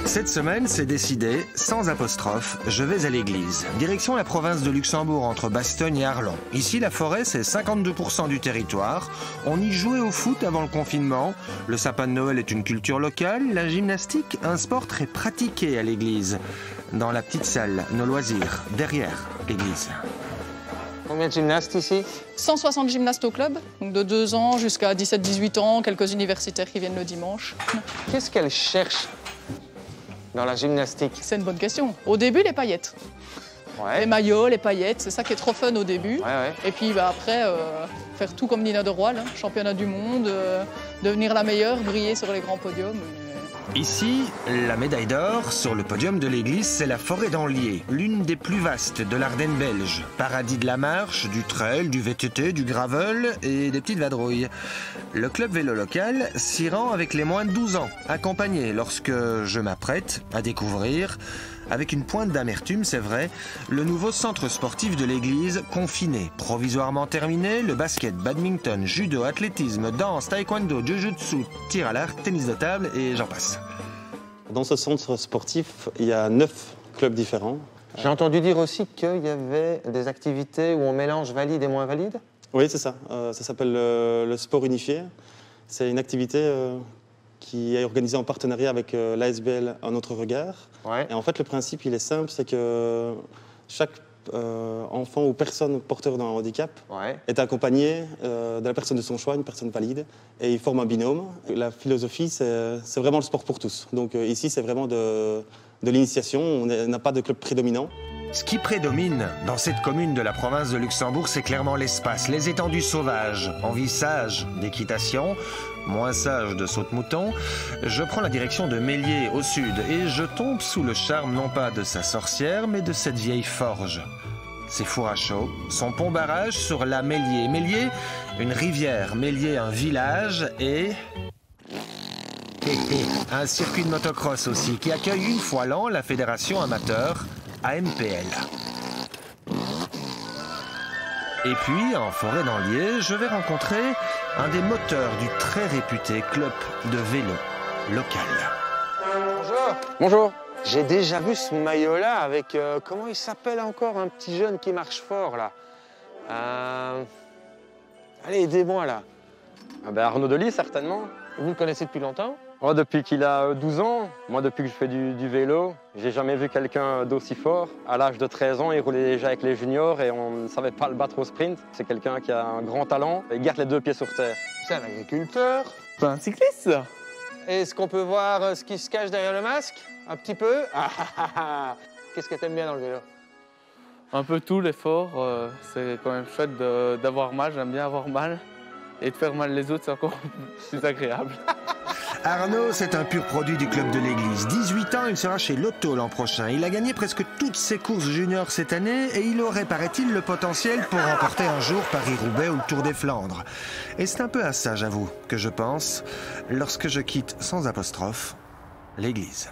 Cette semaine, c'est décidé, sans apostrophe, je vais à l'église. Direction la province de Luxembourg, entre Bastogne et Arlon. Ici, la forêt, c'est 52% du territoire. On y jouait au foot avant le confinement. Le sapin de Noël est une culture locale. La gymnastique, un sport très pratiqué à l'église. Dans la petite salle, nos loisirs, derrière l'église. Combien de gymnastes ici? 160 gymnastes au club, donc de 2 ans jusqu'à 17-18 ans, quelques universitaires qui viennent le dimanche. Qu'est-ce qu'elle cherche dans la gymnastique? C'est une bonne question. Au début, les paillettes. Ouais. Les maillots, les paillettes, c'est ça qui est trop fun au début. Ouais. Et puis après, faire tout comme Nina de Royle, championnat du monde, devenir la meilleure, briller sur les grands podiums. Ici, la médaille d'or sur le podium de l'église, c'est la forêt d'Anlier, l'une des plus vastes de l'Ardenne belge. Paradis de la marche, du trail, du VTT, du gravel et des petites vadrouilles. Le club vélo local s'y rend avec les moins de 12 ans, accompagné lorsque je m'apprête à découvrir, avec une pointe d'amertume, c'est vrai, le nouveau centre sportif de l'église, confiné, provisoirement terminé, le basket, badminton, judo, athlétisme, danse, taekwondo, jujutsu, tir à l'arc, tennis de table et j'en passe. Dans ce centre sportif, il y a 9 clubs différents. J'ai entendu dire aussi qu'il y avait des activités où on mélange valides et moins valides. Oui, c'est ça. Ça s'appelle le sport unifié. C'est une activité qui est organisée en partenariat avec l'ASBL Un Autre Regard. Ouais. Et en fait, le principe, il est simple, c'est que chaque enfant ou personne porteur d'un handicap est accompagné de la personne de son choix, une personne valide, et ils forment un binôme. La philosophie, c'est vraiment le sport pour tous. Donc ici, c'est vraiment de l'initiation, on n'a pas de club prédominant. Ce qui prédomine dans cette commune de la province de Luxembourg, c'est clairement l'espace, les étendues sauvages. Envie sage d'équitation, moins sage de saute-mouton. Je prends la direction de Mélié au sud et je tombe sous le charme non pas de sa sorcière, mais de cette vieille forge. Ses fours à chaud, son pont-barrage sur la Mélié. Mélié, une rivière. Mélié, un village et un circuit de motocross aussi, qui accueille une fois l'an la fédération amateur AMPL. Et puis, en forêt d'Anlier, je vais rencontrer un des moteurs du très réputé club de vélo local. Bonjour. Bonjour. J'ai déjà vu ce maillot-là avec, comment il s'appelle encore, un petit jeune qui marche fort, là. Allez, aidez-moi, là. Ah ben Arnaud Delis, certainement. Vous le connaissez depuis longtemps? Oh, depuis qu'il a 12 ans. Moi, depuis que je fais du vélo, j'ai jamais vu quelqu'un d'aussi fort. À l'âge de 13 ans, il roulait déjà avec les juniors et on ne savait pas le battre au sprint. C'est quelqu'un qui a un grand talent et garde les 2 pieds sur terre. C'est un agriculteur. C'est un cycliste. Est-ce qu'on peut voir ce qui se cache derrière le masque? Un petit peu. Qu'est-ce que t'aimes bien dans le vélo? Un peu tout, l'effort. C'est quand même chouette d'avoir mal, j'aime bien avoir mal. Et de faire mal les autres, c'est encore plus agréable. Arnaud, c'est un pur produit du club de l'église. 18 ans, il sera chez Lotto l'an prochain. Il a gagné presque toutes ses courses juniors cette année et il aurait, paraît-il, le potentiel pour remporter un jour Paris-Roubaix ou le Tour des Flandres. Et c'est un peu à ça, j'avoue, que je pense lorsque je quitte sans apostrophe l'église.